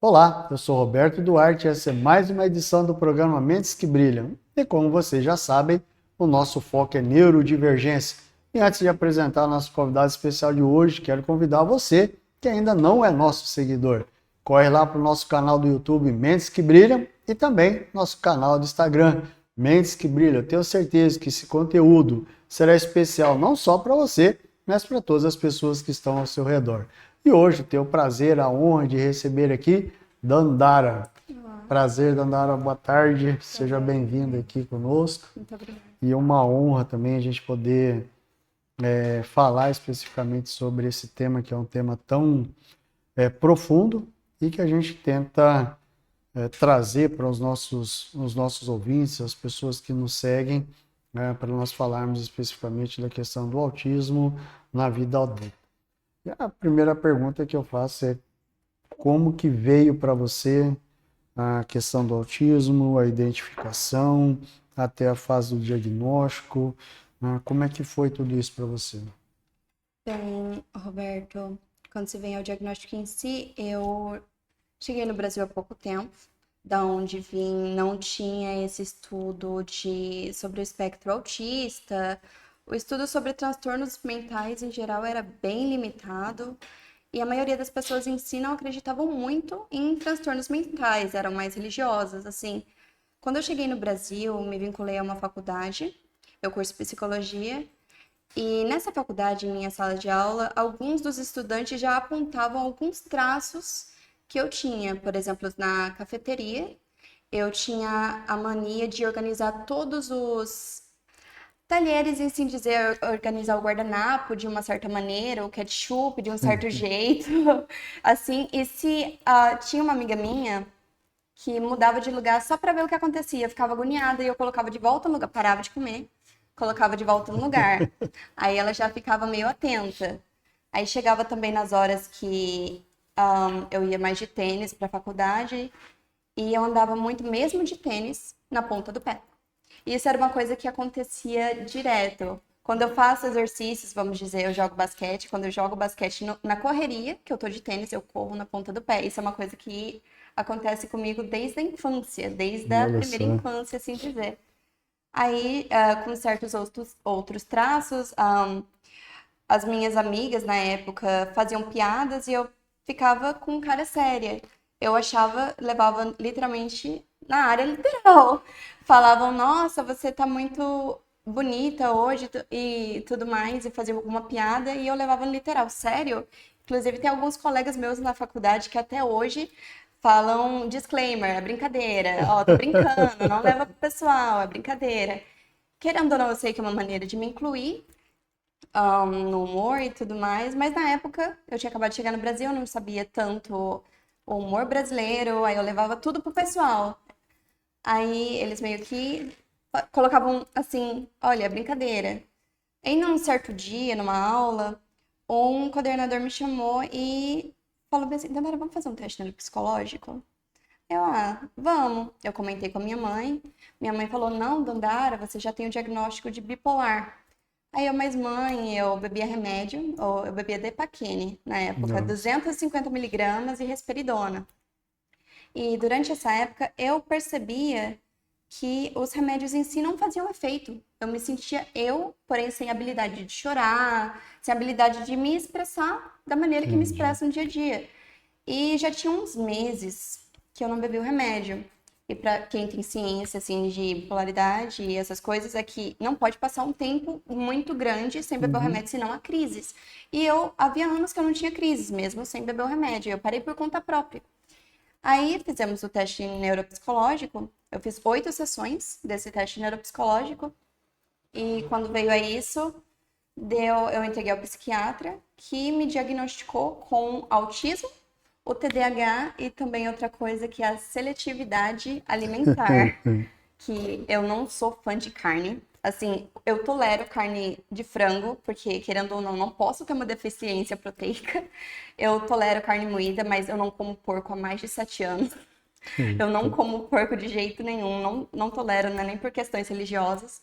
Olá, eu sou Roberto Duarte e essa é mais uma edição do programa Mentes que Brilham. E como vocês já sabem, o nosso foco é neurodivergência. E antes de apresentar o nosso convidado especial de hoje, quero convidar você, que ainda não é nosso seguidor. Corre lá para o nosso canal do YouTube Mentes que Brilham e também nosso canal do Instagram Mentes que Brilham. Eu tenho certeza que esse conteúdo será especial não só para você, mas para todas as pessoas que estão ao seu redor. E hoje eu tenho o prazer, a honra de receber aqui Dandara. Olá, Prazer, Dandara, boa tarde. Seja prazer. bem-vinda aqui conosco. Muito obrigada. E é uma honra também a gente poder falar especificamente sobre esse tema, que é um tema tão profundo e que a gente tenta trazer para os nossos ouvintes, as pessoas que nos seguem, né, para nós falarmos especificamente da questão do autismo na vida adulta. E a primeira pergunta que eu faço é como que veio para você a questão do autismo, a identificação, até a fase do diagnóstico, né? Como é que foi tudo isso para você? Bem, Roberto, quando se vem ao diagnóstico em si, eu cheguei no Brasil há pouco tempo. Da onde vim, não tinha esse estudo sobre o espectro autista. O estudo sobre transtornos mentais em geral era bem limitado. E a maioria das pessoas em si não acreditavam muito em transtornos mentais, eram mais religiosas, assim. Quando eu cheguei no Brasil, me vinculei a uma faculdade, eu curso psicologia, e nessa faculdade, em minha sala de aula, alguns dos estudantes já apontavam alguns traços que eu tinha. Por exemplo, na cafeteria, eu tinha a mania de organizar todos os talheres, em assim dizer, organizar o guardanapo de uma certa maneira, o ketchup de um certo jeito, assim. E se tinha uma amiga minha que mudava de lugar só para ver o que acontecia. Eu ficava agoniada e eu colocava de volta no lugar, parava de comer, colocava de volta no lugar. Aí ela já ficava meio atenta. Aí chegava também nas horas que eu ia mais de tênis para a faculdade e eu andava muito mesmo de tênis na ponta do pé. E isso era uma coisa que acontecia direto. Quando eu faço exercícios, vamos dizer, eu jogo basquete. Quando eu jogo basquete na correria, que eu tô de tênis, eu corro na ponta do pé. Isso é uma coisa que acontece comigo desde a infância, desde a Olha primeira só. infância, assim dizer. Aí, com certos outros traços, as minhas amigas na época faziam piadas e eu ficava com cara séria. Eu achava, levava literalmente na área literal. Falavam, nossa, você tá muito bonita hoje e tudo mais, e faziam alguma piada e eu levava no literal, sério. Inclusive, tem alguns colegas meus na faculdade que até hoje falam disclaimer, é brincadeira, ó, tô brincando, não leva pro pessoal, é brincadeira. Querendo ou não, eu sei que é uma maneira de me incluir, no humor e tudo mais, mas na época eu tinha acabado de chegar no Brasil, eu não sabia tanto o humor brasileiro, aí eu levava tudo pro pessoal. Aí eles meio que colocavam assim, olha, é brincadeira. Aí num certo dia, numa aula, um coordenador me chamou e falou bem assim, Dandara, vamos fazer um teste neuropsicológico? Eu, vamos. Eu comentei com a minha mãe. Minha mãe falou, não, Dandara, você já tem o diagnóstico de bipolar. Aí eu, mas mãe, eu bebia remédio, ou eu bebia Depaquine na época, Nossa. 250 miligramas e risperidona. E durante essa época eu percebia que os remédios em si não faziam efeito. Eu me sentia porém sem habilidade de chorar, sem habilidade de me expressar da maneira que me Entendi. expresso no dia a dia. E já tinha uns meses que eu não bebi o remédio. E para quem tem ciência assim de bipolaridade e essas coisas é que não pode passar um tempo muito grande sem beber o Uhum. remédio, senão há crises. E eu havia anos que eu não tinha crises mesmo sem beber o remédio. Eu parei por conta própria. Aí fizemos o teste neuropsicológico. Eu fiz 8 sessões desse teste neuropsicológico e quando veio a isso, eu entreguei ao psiquiatra que me diagnosticou com autismo, o TDAH e também outra coisa que é a seletividade alimentar, que eu não sou fã de carne. Assim, eu tolero carne de frango, porque querendo ou não, não posso ter uma deficiência proteica. Eu tolero carne moída, mas eu não como porco há mais de 7 anos. Eu não Eita. como porco de jeito nenhum, não tolero, não é nem por questões religiosas.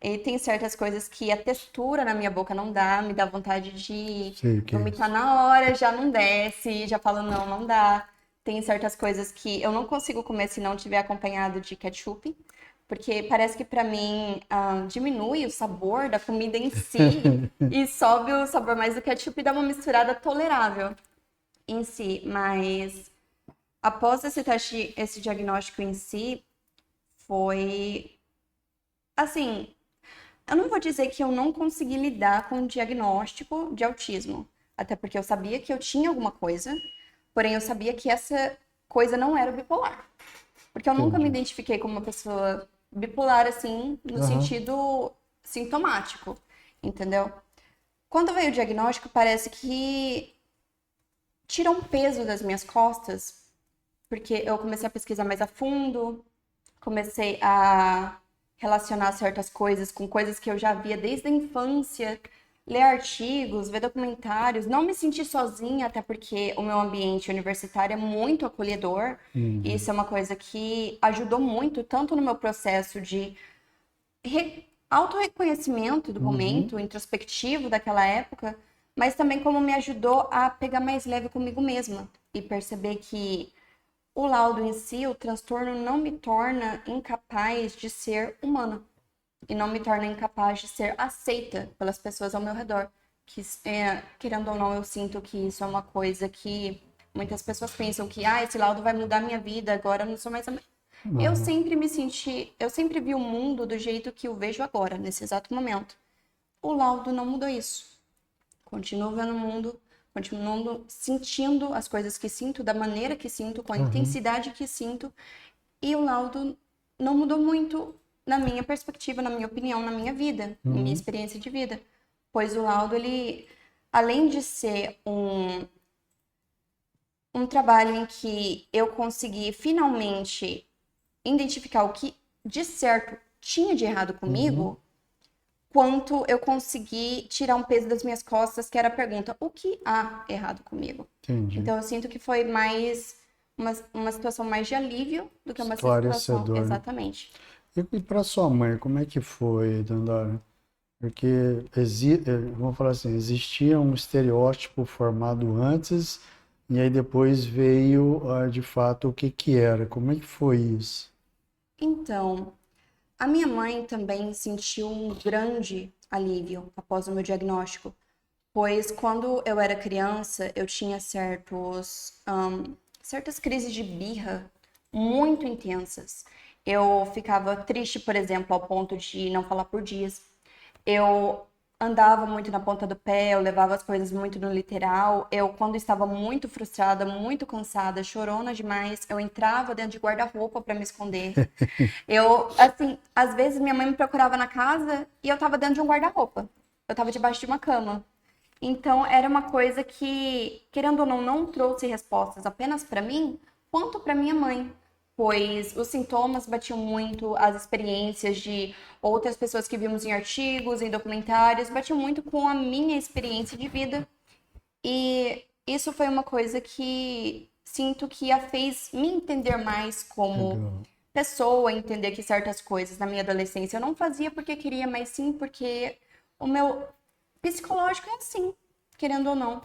E tem certas coisas que a textura na minha boca não dá, me dá vontade de Sei o que é vomitar isso. na hora, já não desce, já falo não, não dá. tem certas coisas que eu não consigo comer se não tiver acompanhado de ketchup, porque parece que pra mim diminui o sabor da comida em si e sobe o sabor mais do ketchup e dá uma misturada tolerável em si. Mas após esse teste, esse diagnóstico em si, foi assim, eu não vou dizer que eu não consegui lidar com o diagnóstico de autismo, até porque eu sabia que eu tinha alguma coisa, porém eu sabia que essa coisa não era o bipolar. Porque eu nunca me Entendi. identifiquei como uma pessoa bipolar, assim, no Aham. sentido sintomático, entendeu? Quando veio o diagnóstico, parece que tira um peso das minhas costas, porque eu comecei a pesquisar mais a fundo, comecei a relacionar certas coisas com coisas que eu já via desde a infância, ler artigos, ver documentários, não me sentir sozinha, até porque o meu ambiente universitário é muito acolhedor, e Entendi. isso é uma coisa que ajudou muito, tanto no meu processo de autorreconhecimento do Uhum. momento, introspectivo daquela época, mas também como me ajudou a pegar mais leve comigo mesma e perceber que o laudo em si, o transtorno, não me torna incapaz de ser humana e não me torna incapaz de ser aceita pelas pessoas ao meu redor. Que, querendo ou não, eu sinto que isso é uma coisa que muitas pessoas pensam que esse laudo vai mudar minha vida, agora eu não sou mais a eu Aham. sempre me senti, eu sempre vi o mundo do jeito que eu vejo agora, nesse exato momento. O laudo não mudou isso. Continuo vendo o mundo, continuo sentindo as coisas que sinto, da maneira que sinto, com a Aham. intensidade que sinto, e o laudo não mudou muito na minha perspectiva, na minha opinião, na minha vida, na minha Uhum. experiência de vida. Pois o laudo, ele, além de ser um trabalho em que eu consegui finalmente identificar o que de certo tinha de errado Uhum. comigo, quanto eu consegui tirar um peso das minhas costas, que era a pergunta: o que há errado comigo? Entendi. Então eu sinto que foi mais uma situação mais de alívio do que uma situação. Esclarecedor, né? Exatamente. E para sua mãe, como é que foi, Dandara? Porque, vamos falar assim, existia um estereótipo formado antes, e aí depois veio, de fato, o que que era. Como é que foi isso? Então, a minha mãe também sentiu um grande alívio após o meu diagnóstico, pois quando eu era criança, eu tinha certas crises de birra muito intensas. Eu ficava triste, por exemplo, ao ponto de não falar por dias. Eu andava muito na ponta do pé, eu levava as coisas muito no literal. Eu, quando estava muito frustrada, muito cansada, chorona demais, eu entrava dentro de guarda-roupa para me esconder. Eu, assim, às vezes minha mãe me procurava na casa e eu tava dentro de um guarda-roupa. Eu tava debaixo de uma cama. Então, era uma coisa que, querendo ou não, não trouxe respostas apenas para mim, quanto para minha mãe, pois os sintomas batiam muito, as experiências de outras pessoas que vimos em artigos, em documentários, batiam muito com a minha experiência de vida. E isso foi uma coisa que sinto que a fez me entender mais como Legal. pessoa, entender que certas coisas na minha adolescência eu não fazia porque queria, mas sim porque o meu psicológico é assim, querendo ou não.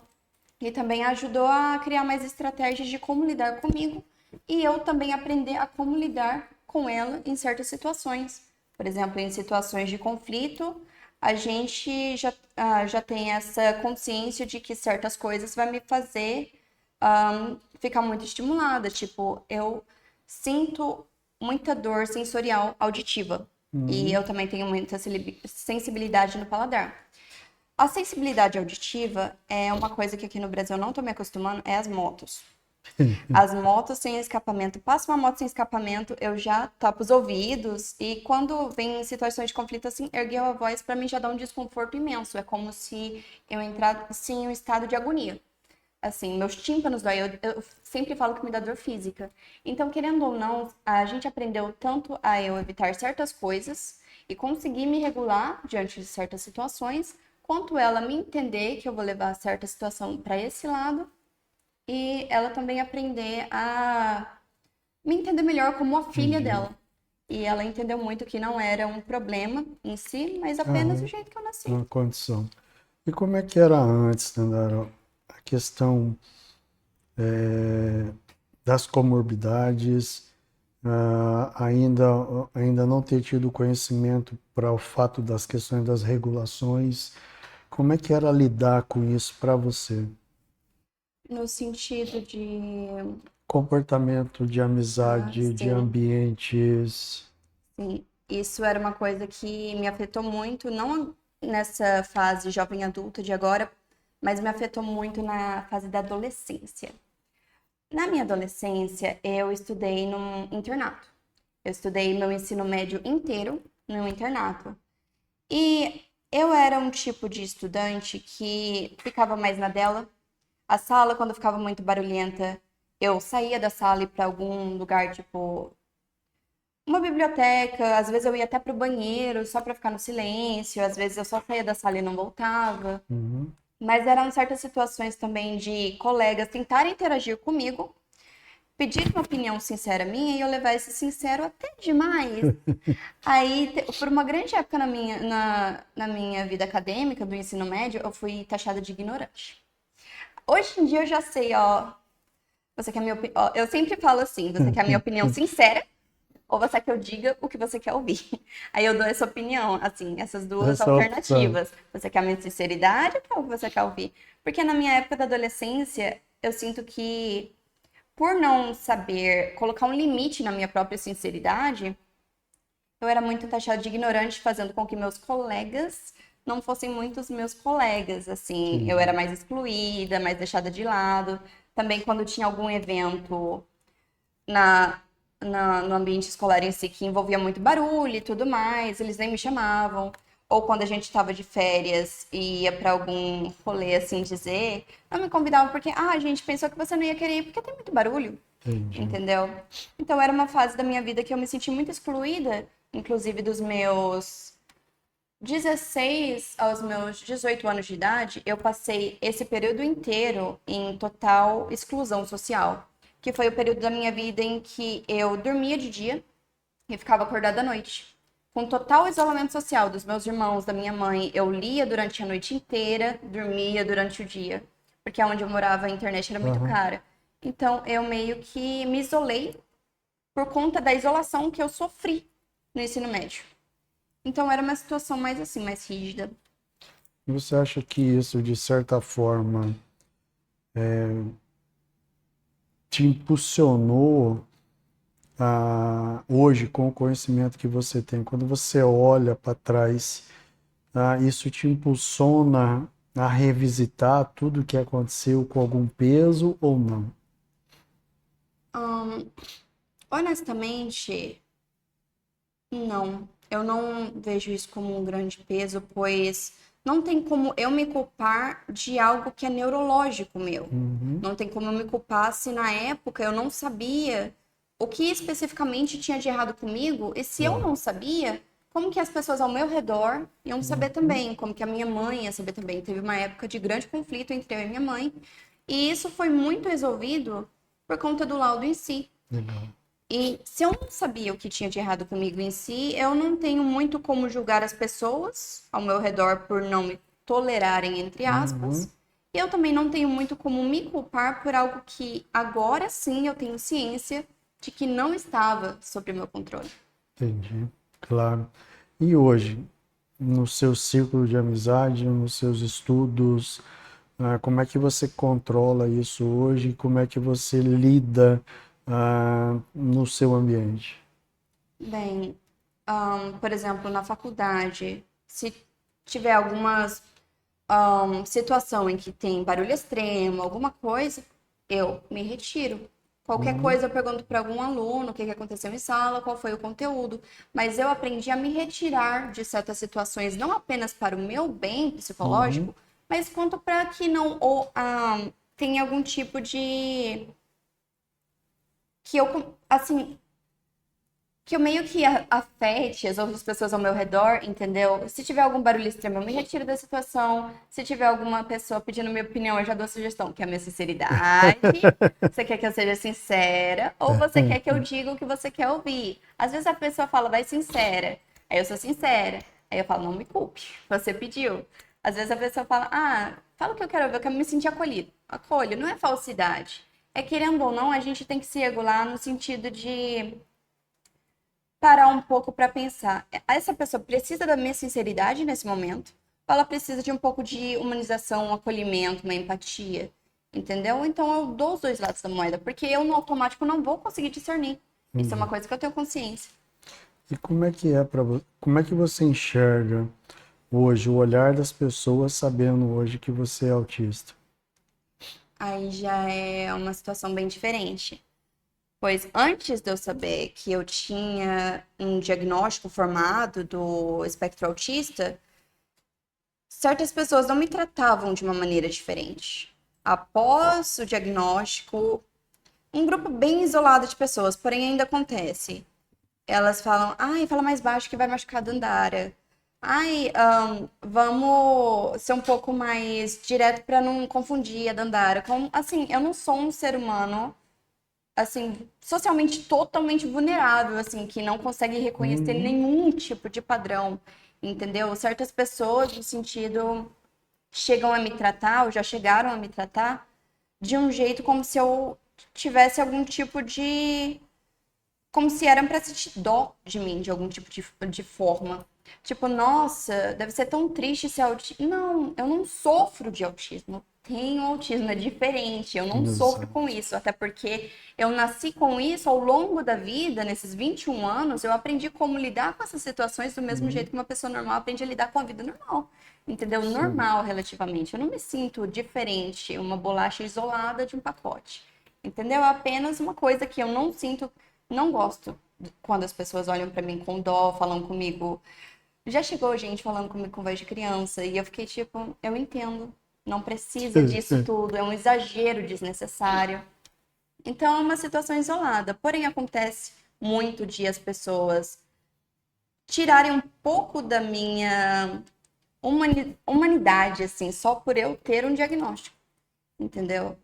E também ajudou a criar mais estratégias de como lidar comigo e eu também aprender a como lidar com ela em certas situações. Por exemplo, em situações de conflito, a gente já tem essa consciência de que certas coisas vai me fazer ficar muito estimulada. Tipo, eu sinto muita dor sensorial auditiva. E Uhum. eu também tenho muita sensibilidade no paladar. A sensibilidade auditiva é uma coisa que aqui no Brasil eu não tô me acostumando, é as motos. As motos sem escapamento. Passa uma moto sem escapamento, eu já tapo os ouvidos. E quando vem em situações de conflito assim, erguer a voz pra mim já dá um desconforto imenso. É como se eu entrasse em um estado de agonia. Assim, meus tímpanos dói. Eu sempre falo que me dá dor física. Então, querendo ou não, a gente aprendeu tanto a eu evitar certas coisas e conseguir me regular diante de certas situações, quanto ela me entender que eu vou levar certa situação para esse lado e ela também aprender a me entender melhor como a filha Entendi. dela. E ela entendeu muito que não era um problema em si, mas apenas o Aham. jeito que eu nasci. Uma condição. E como é que era antes, Dandara? A questão das comorbidades, ainda não ter tido conhecimento para o fato das questões das regulações. Como é que era lidar com isso para você? No sentido de. Comportamento de Ah, amizade, de sim, ambientes. sim. Isso era uma coisa que me afetou muito, não nessa fase jovem adulta de agora, mas me afetou muito na fase da adolescência. Na minha adolescência, eu estudei num internato. Eu estudei meu ensino médio inteiro num internato. E eu era um tipo de estudante que ficava mais na dela. A sala, quando ficava muito barulhenta, eu saía da sala e para algum lugar, tipo uma biblioteca. Às vezes eu ia até pro banheiro só para ficar no silêncio. Às vezes eu só saía da sala e não voltava. Uhum. Mas eram certas situações também de colegas tentarem interagir comigo, pedir uma opinião sincera minha e eu levar esse sincero até demais. Aí, por uma grande época na minha vida acadêmica, do ensino médio, eu fui taxada de ignorante. Hoje em dia eu já sei, ó, você quer minha opinião? Eu sempre falo assim, você quer a minha opinião sincera ou você quer que eu diga o que você quer ouvir? Aí eu dou essa opinião, assim, essas duas Essa opção. alternativas. Você quer a minha sinceridade ou quer o que você quer ouvir? Porque na minha época da adolescência, eu sinto que por não saber colocar um limite na minha própria sinceridade, eu era muito taxada de ignorante, fazendo com que meus colegas não fossem muitos meus colegas, assim, eu era Entendi. mais excluída, mais deixada de lado. Também quando tinha algum evento na, no ambiente escolar em si que envolvia muito barulho e tudo mais, eles nem me chamavam. Ou quando a gente estava de férias e ia para algum rolê, assim dizer, não me convidavam porque, a gente pensou que você não ia querer ir porque tem muito barulho, Entendi. entendeu? Então era uma fase da minha vida que eu me senti muito excluída, inclusive dos meus 16 aos meus 18 anos de idade, eu passei esse período inteiro em total exclusão social, que foi o período da minha vida em que eu dormia de dia e ficava acordada à noite. Com total isolamento social dos meus irmãos, da minha mãe, eu lia durante a noite inteira, dormia durante o dia, porque onde eu morava a internet era muito Aham. cara. Então eu meio que me isolei por conta da isolação que eu sofri no ensino médio. Então era uma situação mais assim, mais rígida. E você acha que isso, de certa forma, te impulsionou hoje, com o conhecimento que você tem, quando você olha para trás, isso te impulsiona a revisitar tudo o que aconteceu com algum peso ou não? Hum, honestamente, não. Eu não vejo isso como um grande peso, pois não tem como eu me culpar de algo que é neurológico meu. Uhum. Não tem como eu me culpar se na época eu não sabia o que especificamente tinha de errado comigo, e se eu Claro. não sabia, como que as pessoas ao meu redor iam saber Uhum. também, como que a minha mãe ia saber também. Teve uma época de grande conflito entre eu e minha mãe, e isso foi muito resolvido por conta do laudo em si. Legal. E se eu não sabia o que tinha de errado comigo em si, eu não tenho muito como julgar as pessoas ao meu redor por não me tolerarem, entre Uhum. aspas. E eu também não tenho muito como me culpar por algo que agora sim eu tenho ciência de que não estava sob o meu controle. Entendi. Claro. E hoje, no seu círculo de amizade, nos seus estudos, como é que você controla isso hoje? Como é que você lida, no seu ambiente? Bem, por exemplo, na faculdade, se tiver algumas situação em que tem barulho extremo, alguma coisa, eu me retiro. Qualquer Uhum. coisa eu pergunto para algum aluno o que aconteceu em sala, qual foi o conteúdo, mas eu aprendi a me retirar de certas situações, não apenas para o meu bem Uhum. psicológico, mas quanto para que não ou, tenha algum tipo de que eu assim que eu meio que afete as outras pessoas ao meu redor, entendeu? Se tiver algum barulho extremo, eu me retiro da situação. Se tiver alguma pessoa pedindo minha opinião, eu já dou a sugestão, que é a minha sinceridade. Você quer que eu seja sincera? Ou você quer que eu diga o que você quer ouvir? Às vezes a pessoa fala, vai sincera. Aí eu sou sincera. Aí eu falo, não me culpe, você pediu. Às vezes a pessoa fala, fala o que eu quero ouvir, eu quero me sentir acolhido. Acolho, não é falsidade. querendo ou não, a gente tem que se regular no sentido de parar um pouco para pensar. Essa pessoa precisa da minha sinceridade nesse momento? Ou ela precisa de um pouco de humanização, um acolhimento, uma empatia? Entendeu? Então eu dou os dois lados da moeda, porque eu no automático não vou conseguir discernir. Isso é uma coisa que eu tenho consciência. E como é que é para você? Como é que você enxerga hoje o olhar das pessoas sabendo hoje que você é autista? Aí já é uma situação bem diferente. Pois antes de eu saber que eu tinha um diagnóstico formado do espectro autista, certas pessoas não me tratavam de uma maneira diferente. Após o diagnóstico, um grupo bem isolado de pessoas, porém ainda acontece. Elas falam, ai, fala mais baixo que vai machucar a Dandara. Ai, vamos ser um pouco mais direto para não confundir a Dandara. Como, assim, eu não sou um ser humano, assim, socialmente totalmente vulnerável, assim, que não consegue reconhecer nenhum tipo de padrão, entendeu? Certas pessoas, no sentido, chegam a me tratar, ou já chegaram a me tratar, de um jeito como se eu tivesse algum tipo de como se eram pra sentir dó de mim, de algum tipo de forma. Tipo, nossa, deve ser tão triste ser autista. Não, eu não sofro de autismo. Eu tenho autismo, é diferente. Eu não sofro com Exato. isso. Até porque eu nasci com isso ao longo da vida, nesses 21 anos, eu aprendi como lidar com essas situações do mesmo jeito que uma pessoa normal aprende a lidar com a vida normal. Entendeu? Sim. Normal, relativamente. Eu não me sinto diferente, uma bolacha isolada de um pacote. Entendeu? É apenas uma coisa que eu não sinto, não gosto quando as pessoas olham pra mim com dó, falam comigo. Já chegou gente falando comigo com voz de criança e eu fiquei tipo, eu entendo, não precisa disso tudo, é um exagero desnecessário. Então é uma situação isolada, porém acontece muito de as pessoas tirarem um pouco da minha humanidade, assim, só por eu ter um diagnóstico, entendeu?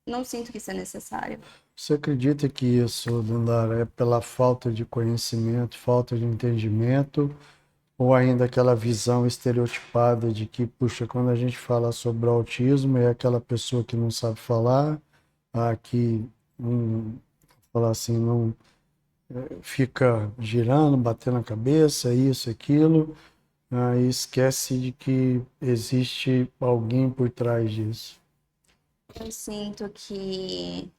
Não sinto que isso é necessário. Você acredita que isso, Dandara, é pela falta de conhecimento, falta de entendimento, ou ainda aquela visão estereotipada de que, puxa, quando a gente fala sobre o autismo, é aquela pessoa que não sabe falar, que, falar assim, não fica girando, batendo a cabeça, isso, aquilo, e esquece de que existe alguém por trás disso. Eu sinto que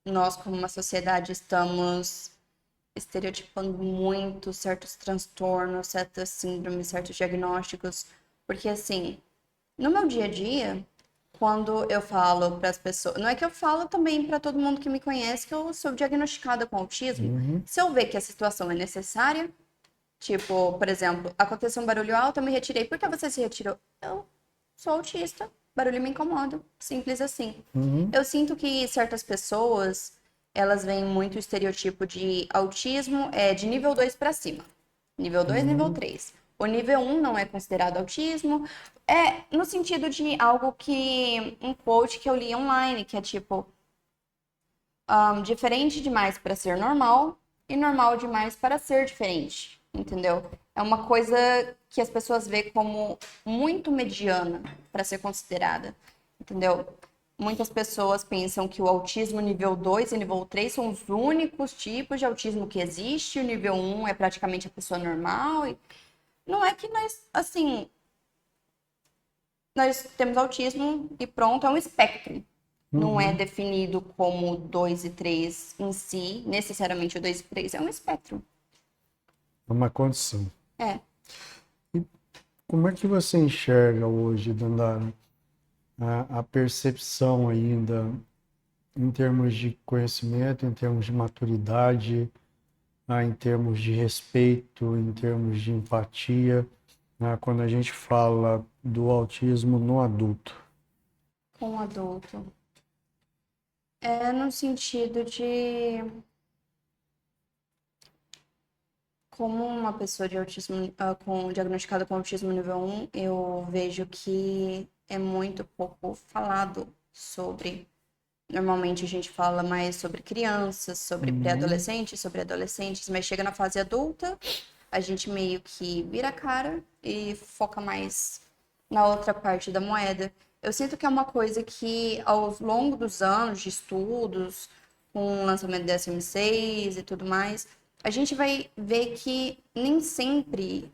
nós, como uma sociedade, estamos estereotipando muito certos transtornos, certas síndromes, certos diagnósticos, porque assim, no meu dia a dia, quando eu falo para as pessoas, não é que eu falo também para todo mundo que me conhece que eu sou diagnosticada com autismo. Uhum, Se eu ver que a situação é necessária, tipo, por exemplo, aconteceu um barulho alto, eu me retirei. Por que você se retirou? Eu sou autista, barulho me incomoda, simples assim. uhum, Eu sinto que certas pessoas, elas veem muito o estereotipo de autismo de nível 2 para cima. Nível 2, nível uhum. 3. O nível um não é considerado autismo. É no sentido de algo que um quote que eu li online, que é tipo, diferente demais para ser normal e normal demais para ser diferente, entendeu? É uma coisa que as pessoas veem como muito mediana para ser considerada, entendeu? Muitas pessoas pensam que o autismo nível 2 e nível 3 são os únicos tipos de autismo que existe, o nível um é praticamente a pessoa normal. E não é que nós, assim, nós temos autismo e pronto, é um espectro. Não é Uhum. definido como 2 e 3 em si, necessariamente o 2 e 3 é um espectro. É uma condição. É, E como é que você enxerga hoje, Dandara, a percepção ainda em termos de conhecimento, em termos de maturidade, em termos de respeito, em termos de empatia, quando a gente fala do autismo no adulto? com o adulto. É no sentido de como uma pessoa de autismo, diagnosticada com autismo nível um, eu vejo que é muito pouco falado sobre. Normalmente a gente fala mais sobre crianças, sobre Uhum, pré-adolescentes, sobre adolescentes, mas chega na fase adulta, a gente meio que vira a cara e foca mais na outra parte da moeda. eu sinto que é uma coisa que, ao longo dos anos de estudos, com o lançamento do DSM-6 e tudo mais, a gente vai ver que nem sempre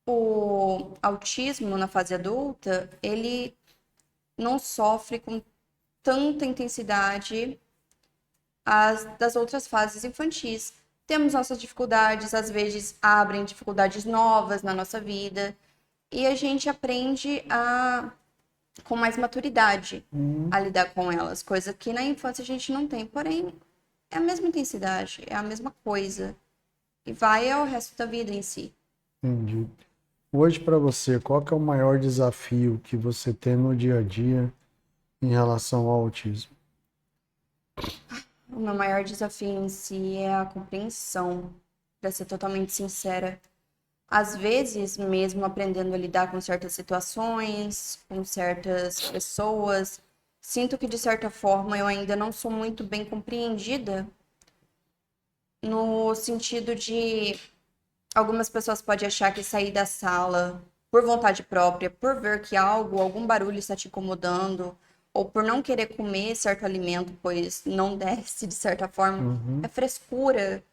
o autismo na fase adulta, ele não sofre com tanta intensidade das outras fases infantis. Temos nossas dificuldades, às vezes abrem dificuldades novas na nossa vida, e a gente aprende com mais maturidade a lidar com elas, coisa que na infância a gente não tem. Porém, é a mesma intensidade, é a mesma coisa. E vai ao resto da vida em si. Entendi. Hoje, para você, qual que é o maior desafio que você tem no dia a dia em relação ao autismo? O meu maior desafio em si é a compreensão, para ser totalmente sincera. Às vezes, mesmo aprendendo a lidar com certas situações, com certas pessoas, sinto que de certa forma eu ainda não sou muito bem compreendida, no sentido de algumas pessoas podem achar que sair da sala por vontade própria, por ver que algum barulho está te incomodando, ou por não querer comer certo alimento, pois não desce de certa forma, é frescura.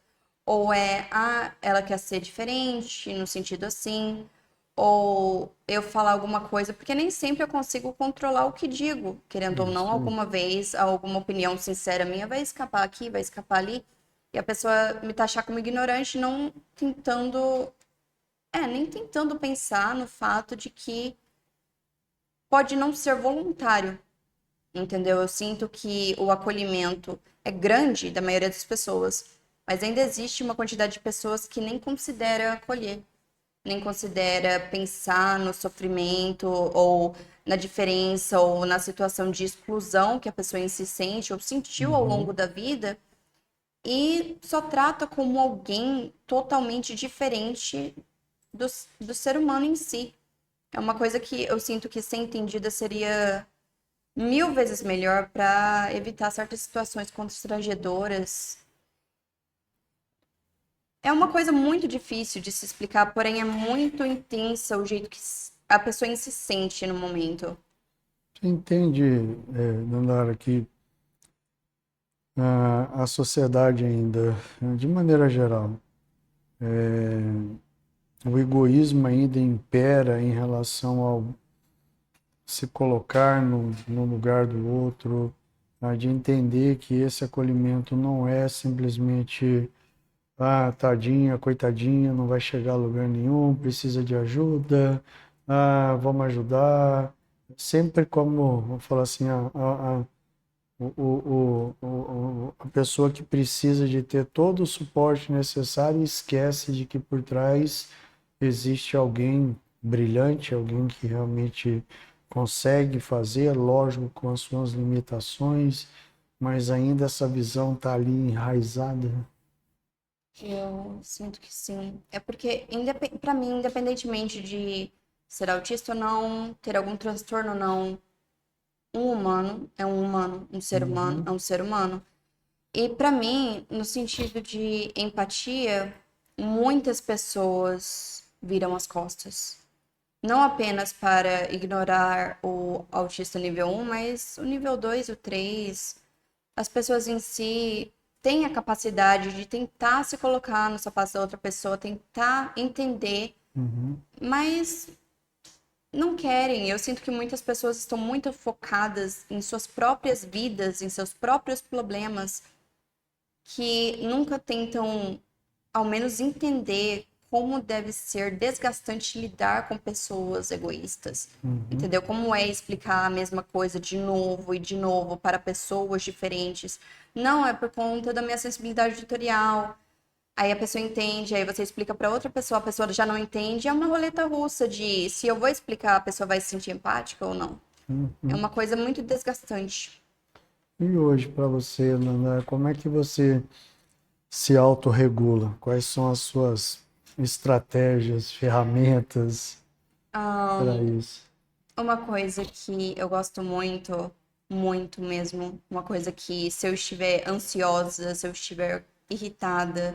Ou ela quer ser diferente, no sentido assim. Ou eu falar alguma coisa, porque nem sempre eu consigo controlar o que digo. Querendo ou não, Isso aí. alguma vez, alguma opinião sincera minha vai escapar aqui, vai escapar ali. E a pessoa me taxar como ignorante, não tentando. Nem tentando pensar no fato de que pode não ser voluntário, entendeu? Eu sinto que o acolhimento é grande da maioria das pessoas, mas ainda existe uma quantidade de pessoas que nem considera acolher, nem considera pensar no sofrimento ou na diferença ou na situação de exclusão que a pessoa em si sente ou sentiu ao longo da vida e só trata como alguém totalmente diferente do ser humano em si. É uma coisa que eu sinto que ser entendida seria 1000 vezes melhor para evitar certas situações constrangedoras. É uma coisa muito difícil de se explicar, porém é muito intensa o jeito que a pessoa em si sente no momento. Você entende, Dandara, que a sociedade ainda, de maneira geral, o egoísmo ainda impera em relação ao se colocar no lugar do outro, de entender que esse acolhimento não é simplesmente, tadinha, coitadinha, não vai chegar a lugar nenhum, precisa de ajuda, vamos ajudar. Sempre como, vamos falar assim, a pessoa que precisa de ter todo o suporte necessário esquece de que por trás existe alguém brilhante, alguém que realmente consegue fazer, lógico, com as suas limitações, mas ainda essa visão está ali enraizada. Eu sinto que sim. É porque, para mim, independentemente de ser autista ou não, ter algum transtorno ou não, um humano é um humano, um ser humano é um ser humano. E para mim, no sentido de empatia, muitas pessoas viram as costas. Não apenas para ignorar o autista nível 1, mas o nível 2, o 3. As pessoas em si têm a capacidade de tentar se colocar no sapato da outra pessoa, tentar entender, mas não querem. Eu sinto que muitas pessoas estão muito focadas em suas próprias vidas, em seus próprios problemas, que nunca tentam, ao menos, entender como deve ser desgastante lidar com pessoas egoístas. Entendeu? Como é explicar a mesma coisa de novo e de novo para pessoas diferentes. Não, é por conta da minha sensibilidade tutorial. Aí a pessoa entende, aí você explica para outra pessoa, a pessoa já não entende. É uma roleta russa de se eu vou explicar, a pessoa vai se sentir empática ou não. É uma coisa muito desgastante. E hoje, para você, Nanda, como é que você se autorregula? Quais são as suas estratégias, ferramentas para isso? Uma coisa que eu gosto muito, muito mesmo, uma coisa que se eu estiver ansiosa, se eu estiver irritada,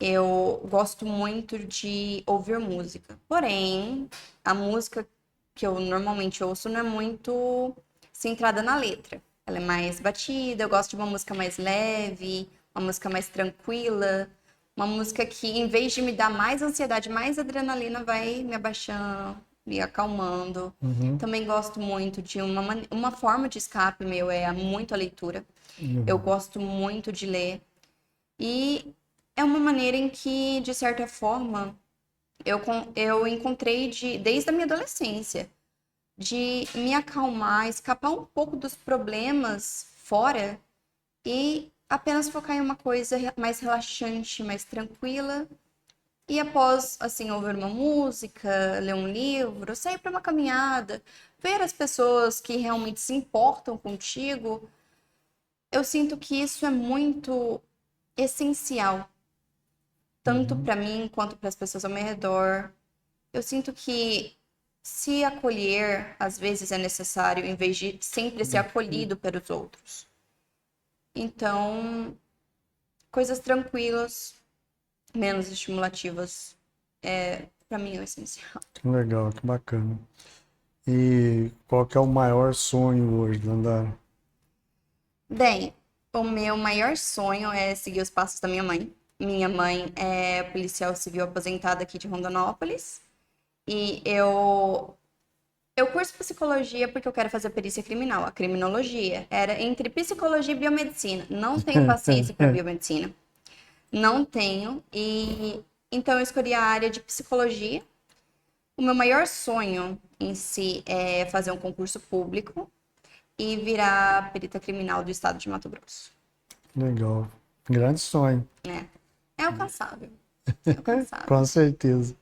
eu gosto muito de ouvir música. Porém, a música que eu normalmente ouço não é muito centrada na letra. Ela é mais batida, eu gosto de uma música mais leve, uma música mais tranquila, uma música que, em vez de me dar mais ansiedade, mais adrenalina, vai me abaixando, me acalmando. Uhum. Também gosto muito de uma forma de escape meu, é muito a leitura. Eu Legal. gosto muito de ler. E é uma maneira em que, de certa forma, eu encontrei desde a minha adolescência, de me acalmar, escapar um pouco dos problemas fora e apenas focar em uma coisa mais relaxante, mais tranquila. E após, assim, ouvir uma música, ler um livro, sair para uma caminhada, ver as pessoas que realmente se importam contigo, eu sinto que isso é muito essencial, tanto Uhum. para mim quanto para as pessoas ao meu redor. Eu sinto que se acolher, às vezes, é necessário, em vez de sempre ser acolhido pelos outros. Então, coisas tranquilas, menos estimulativas, para mim é o essencial. Legal, que bacana. E qual que é o maior sonho hoje, Dandara? Bem, o meu maior sonho é seguir os passos da minha mãe. Minha mãe é policial civil aposentada aqui de Rondonópolis. E eu curso psicologia porque eu quero fazer perícia criminal, a criminologia. Era entre psicologia e biomedicina. Não tenho paciência para biomedicina. Não tenho. E então eu escolhi a área de psicologia. O meu maior sonho em si é fazer um concurso público e virar perita criminal do estado de Mato Grosso. Legal. Grande sonho, É alcançável. É alcançável. com certeza.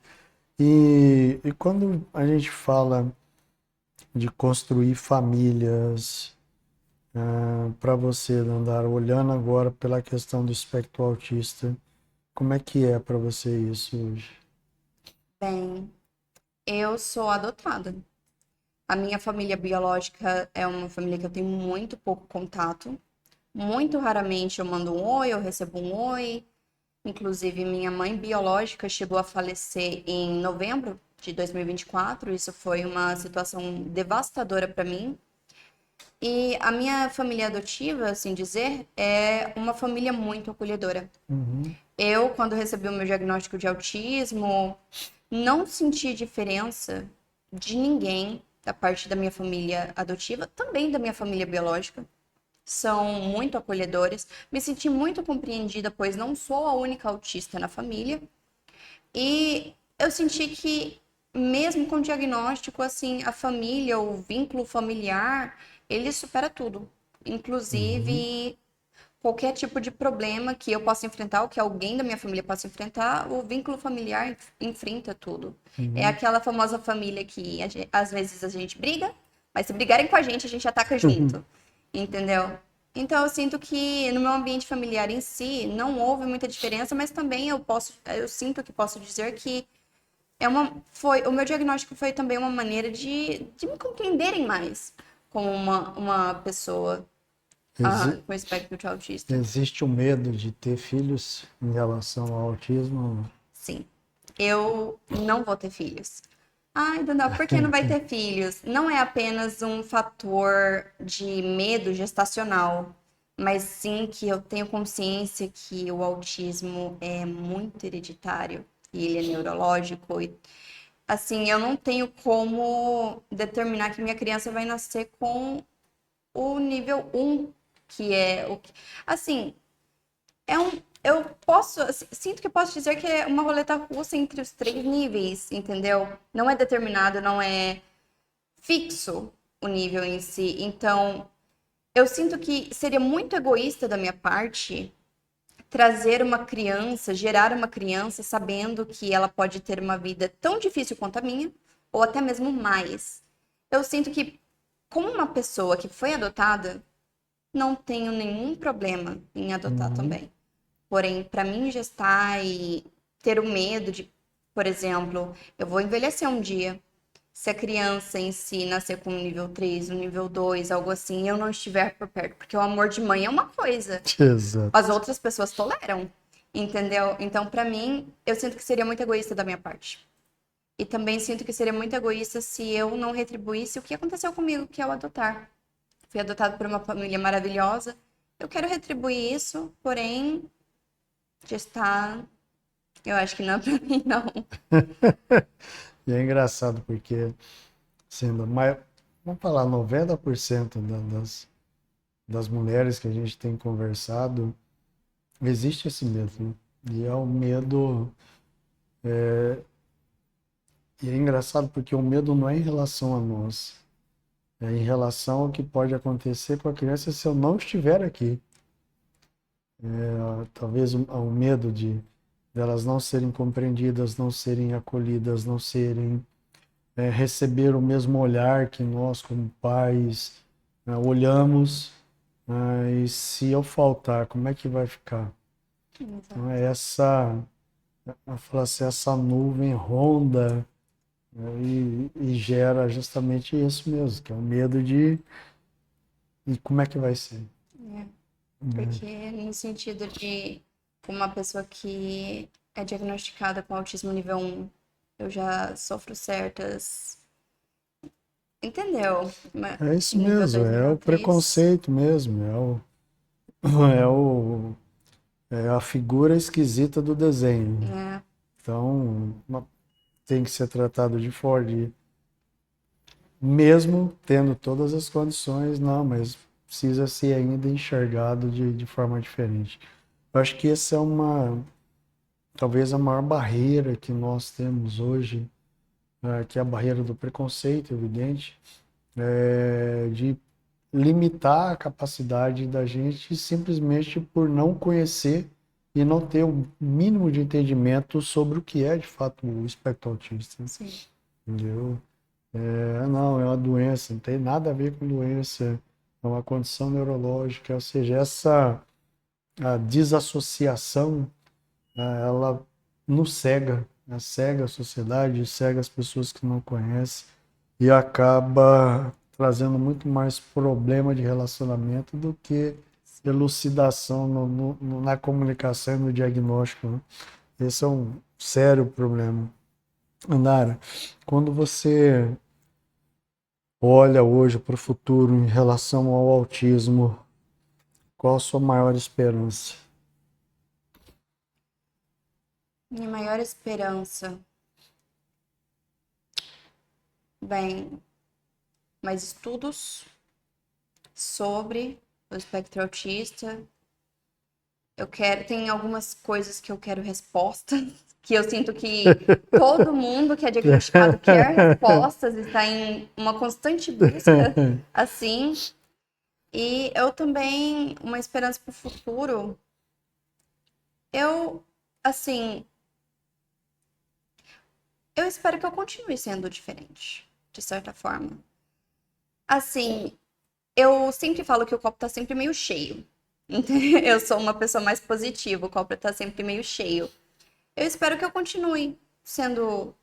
E quando a gente fala de construir famílias, para você, Dandara, olhando agora pela questão do espectro autista, como é que é para você isso hoje? Bem, eu sou adotada. A minha família biológica é uma família que eu tenho muito pouco contato. Muito raramente eu mando um oi, eu recebo um oi. Inclusive, minha mãe biológica chegou a falecer em novembro de 2024. Isso foi uma situação devastadora para mim. E a minha família adotiva, assim dizer, é uma família muito acolhedora. Uhum, Eu, quando recebi o meu diagnóstico de autismo, não senti diferença de ninguém da parte da minha família adotiva, também da minha família biológica. São muito acolhedores. Me senti muito compreendida, pois não sou a única autista na família. E eu senti que, mesmo com o diagnóstico, assim, a família, o vínculo familiar, ele supera tudo. uhum, Inclusive, qualquer tipo de problema que eu possa enfrentar, ou que alguém da minha família possa enfrentar, o vínculo familiar enfrenta tudo. É uhum. aquela famosa família que às vezes a gente briga, mas se brigarem com a gente ataca junto. Entendeu? Então eu sinto que no meu ambiente familiar em si não houve muita diferença, mas também eu sinto que posso dizer que o meu diagnóstico foi também uma maneira de me compreenderem mais como uma pessoa Exi- com espectro de autista. Existe o medo de ter filhos em relação ao autismo? Sim, eu não vou ter filhos. Ai, Daniel, por que não vai ter filhos? Não é apenas um fator de medo gestacional, mas sim que eu tenho consciência que o autismo é muito hereditário e ele é neurológico. E, assim, eu não tenho como determinar que minha criança vai nascer com o nível um, que é o que. Assim, eu posso, sinto que eu posso dizer que é uma roleta russa entre os três níveis, entendeu? Não é determinado, não é fixo o nível em si. Então, eu sinto que seria muito egoísta da minha parte trazer uma criança, gerar uma criança sabendo que ela pode ter uma vida tão difícil quanto a minha, ou até mesmo mais. Eu sinto que, como uma pessoa que foi adotada, não tenho nenhum problema em adotar Uhum. também. Porém, para mim gestar e ter o medo de, por exemplo, eu vou envelhecer um dia. Se a criança em si nascer com um nível 3, um nível 2, algo assim, eu não estiver por perto. Porque o amor de mãe é uma coisa, as Exato. outras pessoas toleram. Entendeu? Então, para mim, eu sinto que seria muito egoísta da minha parte. E também sinto que seria muito egoísta se eu não retribuísse o que aconteceu comigo, que é o adotar. Fui adotado por uma família maravilhosa. Eu quero retribuir isso, porém, gestar, eu acho que não é pra mim, não. E é engraçado porque, sendo mais, vamos falar, 90% das mulheres que a gente tem conversado, existe esse medo, né? E é o medo. E é engraçado porque o medo não é em relação a nós, é em relação ao que pode acontecer com a criança se eu não estiver aqui. Talvez o medo de elas não serem compreendidas, não serem acolhidas, não serem receber o mesmo olhar que nós como pais olhamos, mas se eu faltar, como é que vai ficar? Então é eu falo assim, essa nuvem ronda, né, e gera justamente isso mesmo, que é o medo de e como é que vai ser, É, né? porque no sentido de uma pessoa que é diagnosticada com autismo nível 1, eu já sofro certas. Entendeu? É isso Nível mesmo, 2, é nível o 3. preconceito mesmo, é o é a figura esquisita do desenho. É, Então, tem que ser tratado de Ford, mesmo tendo todas as condições, não, mas precisa ser ainda enxergado de forma diferente. Eu acho que essa é talvez a maior barreira que nós temos hoje, que é a barreira do preconceito, evidente, de limitar a capacidade da gente simplesmente por não conhecer e não ter o mínimo de entendimento sobre o que é de fato o espectro autista, sim. entendeu? Não, é uma doença, não tem nada a ver com doença, é uma condição neurológica, ou seja, essa a desassociação, ela nos cega, né? Cega a sociedade, cega as pessoas que não conhecem e acaba trazendo muito mais problema de relacionamento do que elucidação na comunicação e no diagnóstico, né? Esse é um sério problema. Andara, quando você olha hoje para o futuro em relação ao autismo, qual a sua maior esperança? Minha maior esperança. Bem, mais estudos sobre o espectro autista. Tem algumas coisas que eu quero resposta, que eu sinto que todo mundo que é diagnosticado quer respostas, está em uma constante busca, assim. E eu também, uma esperança para o futuro, eu, assim, eu espero que eu continue sendo diferente, de certa forma. Assim, eu sempre falo que o copo tá sempre meio cheio. Eu sou uma pessoa mais positiva, o copo tá sempre meio cheio. Eu espero que eu continue sendo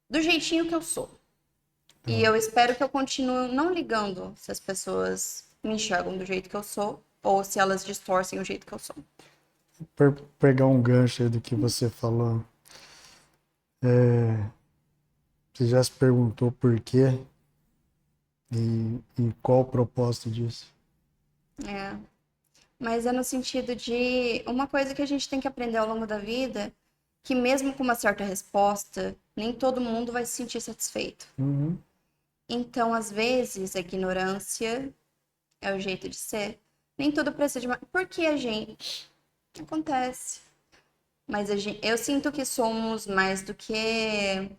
do jeitinho que eu sou. E eu espero que eu continue não ligando se as pessoas me enxergam do jeito que eu sou ou se elas distorcem o jeito que eu sou. Pegar um gancho aí do que você falou, você já se perguntou por quê e qual o propósito disso? É. Mas é no sentido de uma coisa que a gente tem que aprender ao longo da vida, que mesmo com uma certa resposta, nem todo mundo vai se sentir satisfeito. Uhum. Então, às vezes, a ignorância é o jeito de ser. Nem tudo precisa de uma. Porque a gente. Acontece. Mas eu sinto que somos mais do que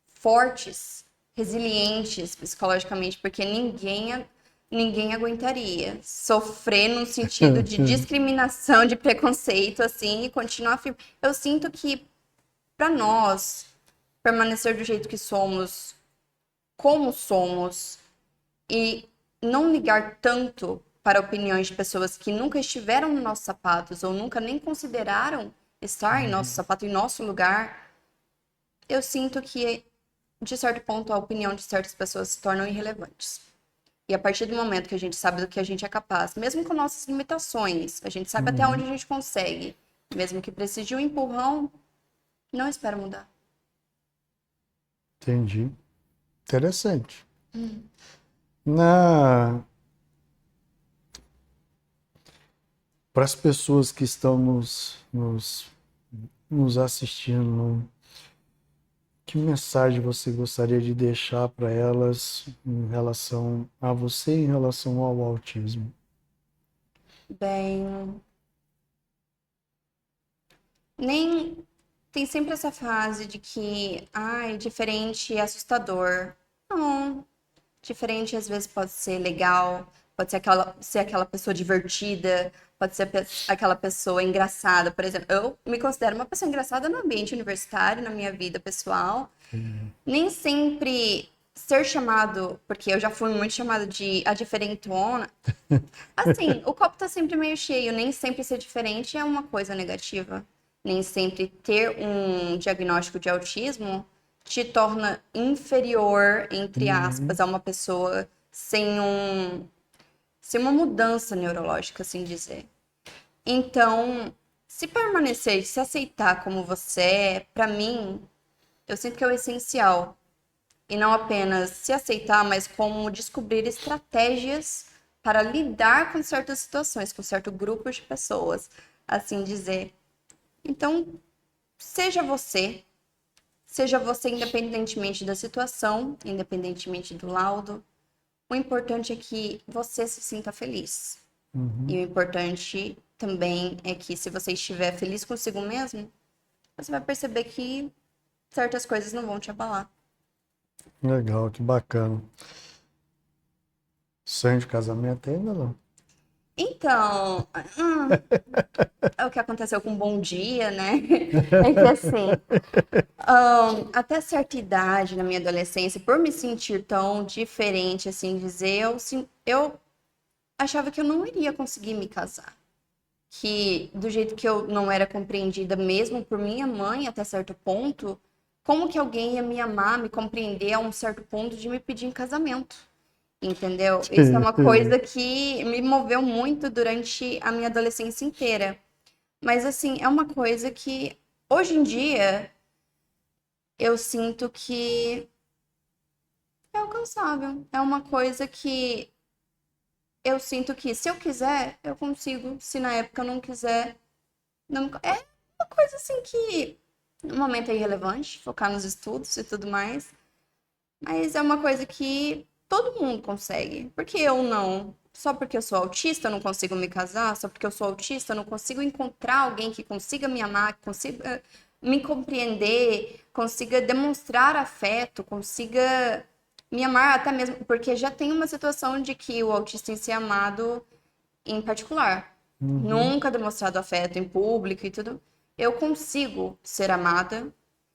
fortes, resilientes psicologicamente, porque ninguém aguentaria sofrer no sentido de discriminação, de preconceito, assim, e continuar firme. Eu sinto que, para nós, permanecer do jeito que somos, como somos, e não ligar tanto para opiniões de pessoas que nunca estiveram nos nossos sapatos ou nunca nem consideraram estar em nosso sapato, em nosso lugar, eu sinto que, de certo ponto, a opinião de certas pessoas se tornam irrelevantes. E a partir do momento que a gente sabe do que a gente é capaz, mesmo com nossas limitações, a gente sabe até onde a gente consegue, mesmo que precise de um empurrão, não espero mudar. Entendi. Interessante. Na... Para as pessoas que estão nos assistindo, que mensagem você gostaria de deixar para elas em relação a você, em relação ao autismo? Bem, nem tem sempre essa frase de que, ai, diferente é assustador. Não, diferente às vezes pode ser legal, pode ser aquela pessoa divertida, pode ser aquela pessoa engraçada. Por exemplo, eu me considero uma pessoa engraçada no ambiente universitário, na minha vida pessoal. Nem sempre ser chamado, porque eu já fui muito chamada de a diferentona. Assim, o copo tá sempre meio cheio, nem sempre ser diferente é uma coisa negativa. Nem sempre ter um diagnóstico de autismo te torna inferior, entre Uhum. aspas, a uma pessoa sem uma mudança neurológica, assim dizer. Então, se permanecer, se aceitar como você é, pra mim, eu sinto que é o essencial. E não apenas se aceitar, mas como descobrir estratégias para lidar com certas situações, com certo grupo de pessoas, assim dizer. Então, seja você, seja você independentemente da situação, independentemente do laudo. O importante é que você se sinta feliz. E Uhum. o importante também é que se você estiver feliz consigo mesmo, você vai perceber que certas coisas não vão te abalar. Legal, que bacana. Sonho de casamento ainda não? Então, é o que aconteceu com Bom Dia, né? É que assim, até certa idade na minha adolescência, por me sentir tão diferente, assim dizer, eu achava que eu não iria conseguir me casar. Que do jeito que eu não era compreendida mesmo por minha mãe até certo ponto, como que alguém ia me amar, me compreender a um certo ponto de me pedir em casamento? Entendeu? Isso é uma coisa que me moveu muito durante a minha adolescência inteira. Mas assim, é uma coisa que hoje em dia eu sinto que é alcançável. É uma coisa que eu sinto que se eu quiser, eu consigo. Se na época eu não quiser, não. É uma coisa assim que no momento é irrelevante, focar nos estudos e tudo mais. Mas é uma coisa que todo mundo consegue. Por que eu não? Só porque eu sou autista eu não consigo me casar? Só porque eu sou autista eu não consigo encontrar alguém que consiga me amar, que consiga me compreender, consiga demonstrar afeto, consiga me amar até mesmo. Porque já tem uma situação de que o autista em ser amado em particular, Uhum. nunca demonstrado afeto em público e tudo. Eu consigo ser amada.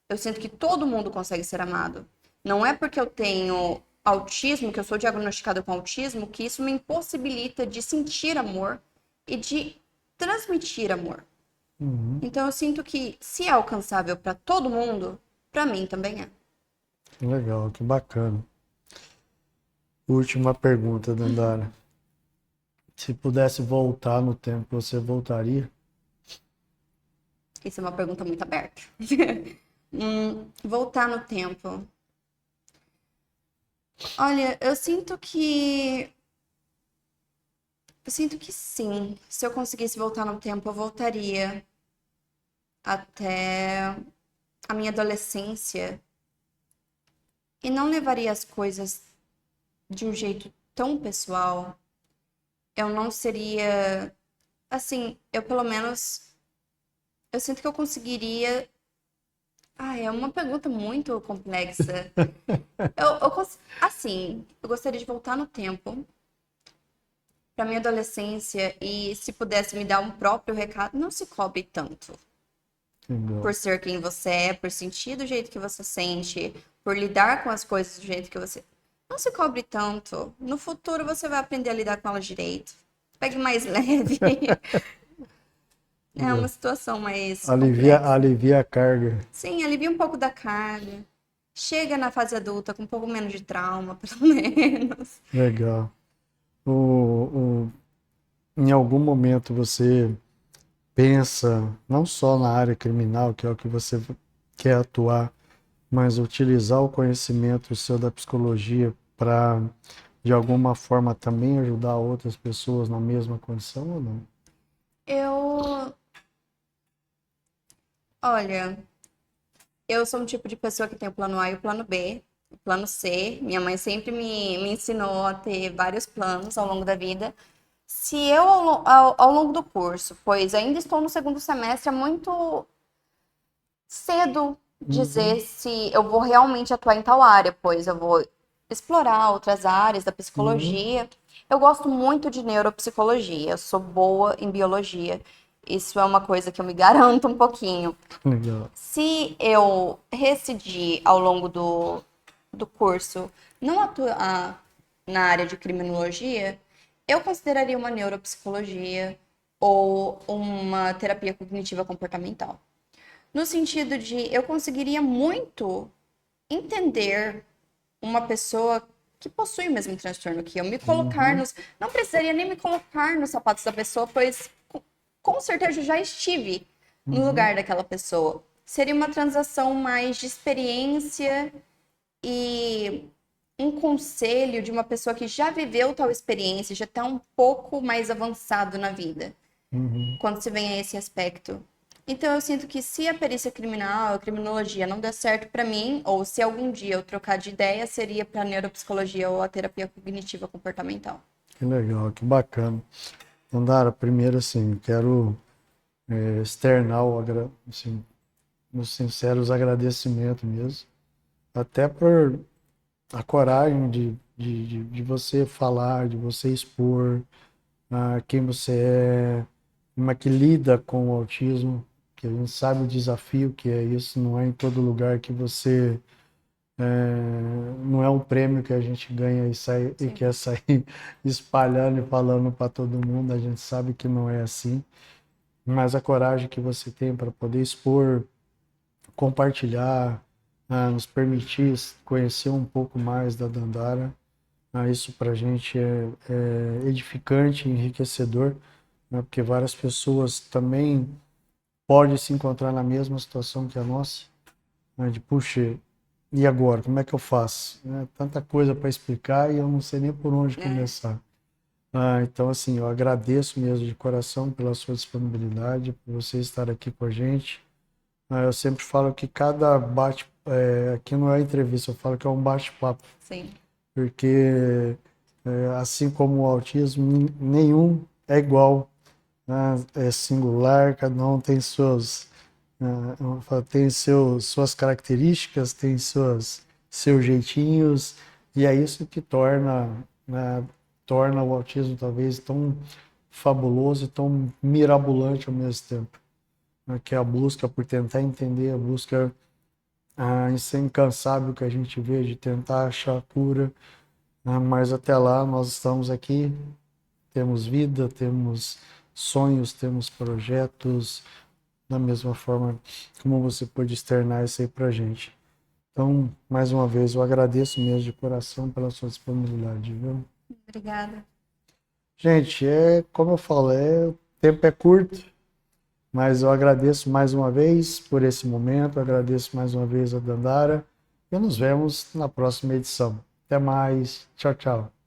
Eu sinto que todo mundo consegue ser amado. Não é porque eu tenho autismo, que eu sou diagnosticada com autismo, que isso me impossibilita de sentir amor e de transmitir amor. Uhum. Então eu sinto que se é alcançável para todo mundo, para mim também é. Legal, que bacana. Última pergunta, Dandara. Se pudesse voltar no tempo, você voltaria? Isso é uma pergunta muito aberta. Voltar no tempo. Olha, eu sinto que sim. Se eu conseguisse voltar no tempo, eu voltaria até a minha adolescência e não levaria as coisas de um jeito tão pessoal. Eu não seria, assim, eu pelo menos, eu sinto que eu conseguiria. Ah, é uma pergunta muito complexa. Assim, eu gostaria de voltar no tempo para minha adolescência e se pudesse me dar um próprio recado, não se cobre tanto. Legal. Por ser quem você é, por sentir do jeito que você sente, por lidar com as coisas do jeito que você. Não se cobre tanto. No futuro você vai aprender a lidar com elas direito. Pegue mais leve. É uma situação mais Alivia, complexa. alivia a carga. Sim, alivia um pouco da carga. Chega na fase adulta com um pouco menos de trauma, pelo menos. Legal. Em algum momento você pensa, não só na área criminal, que é o que você quer atuar, mas utilizar o conhecimento seu da psicologia para, de alguma forma, também ajudar outras pessoas na mesma condição ou não? Eu, olha, eu sou um tipo de pessoa que tem o plano A e o plano B, o plano C. Minha mãe sempre me ensinou a ter vários planos ao longo da vida. Se eu, ao longo do curso, pois ainda estou no segundo semestre, é muito cedo Uhum, dizer se eu vou realmente atuar em tal área, pois eu vou explorar outras áreas da uhum, psicologia. Eu gosto muito de neuropsicologia, eu sou boa em biologia. Isso é uma coisa que eu me garanto um pouquinho. legal. Se eu decidir ao longo do curso não atuar na área de criminologia, eu consideraria uma neuropsicologia ou uma terapia cognitiva comportamental. No sentido de eu conseguiria muito entender uma pessoa que possui o mesmo transtorno que eu, me colocar Uhum, nos. Não precisaria nem me colocar nos sapatos da pessoa, pois com certeza eu já estive no uhum, lugar daquela pessoa. Seria uma transação mais de experiência e um conselho de uma pessoa que já viveu tal experiência, já está um pouco mais avançado na vida uhum. quando se vem a esse aspecto. Então eu sinto que se a perícia criminal, a criminologia não der certo para mim, ou se algum dia eu trocar de ideia, seria para neuropsicologia ou a terapia cognitiva comportamental. Que legal, que bacana. Andara, primeiro assim, quero externar assim, meus sinceros agradecimentos mesmo, até por a coragem de você falar, de você expor quem você é, como é que lida com o autismo, que a gente sabe o desafio que é isso, não é em todo lugar que você não é um prêmio que a gente ganha e sai e Sim, quer sair espalhando e falando para todo mundo, a gente sabe que não é assim, mas a coragem que você tem para poder expor, compartilhar, nos permitir conhecer um pouco mais da Dandara. Isso para a gente é edificante, enriquecedor, né? Porque várias pessoas também podem se encontrar na mesma situação que a nossa, né? De, puxa, e agora? Como é que eu faço? Né? Tanta coisa para explicar e eu não sei nem por onde é, começar. Então, assim, eu agradeço mesmo de coração pela sua disponibilidade, por você estar aqui com a gente. Eu sempre falo que cada aqui não é entrevista, eu falo que é um bate-papo, sim, porque assim como o autismo, nenhum é igual, né? É singular, cada um tem suas características, tem seus jeitinhos, e é isso que torna o autismo talvez tão fabuloso e tão mirabolante ao mesmo tempo, né? Que é a busca por tentar entender, a busca isso é incansável que a gente vê de tentar achar a cura, né? Mas até lá nós estamos aqui, temos vida, temos sonhos, temos projetos, da mesma forma como você pôde externar isso aí pra gente. Então, mais uma vez, eu agradeço mesmo de coração pela sua disponibilidade, viu? obrigada. Gente, como eu falo, o tempo é curto, mas eu agradeço mais uma vez por esse momento, agradeço mais uma vez a Dandara e nos vemos na próxima edição. Até mais, tchau, tchau.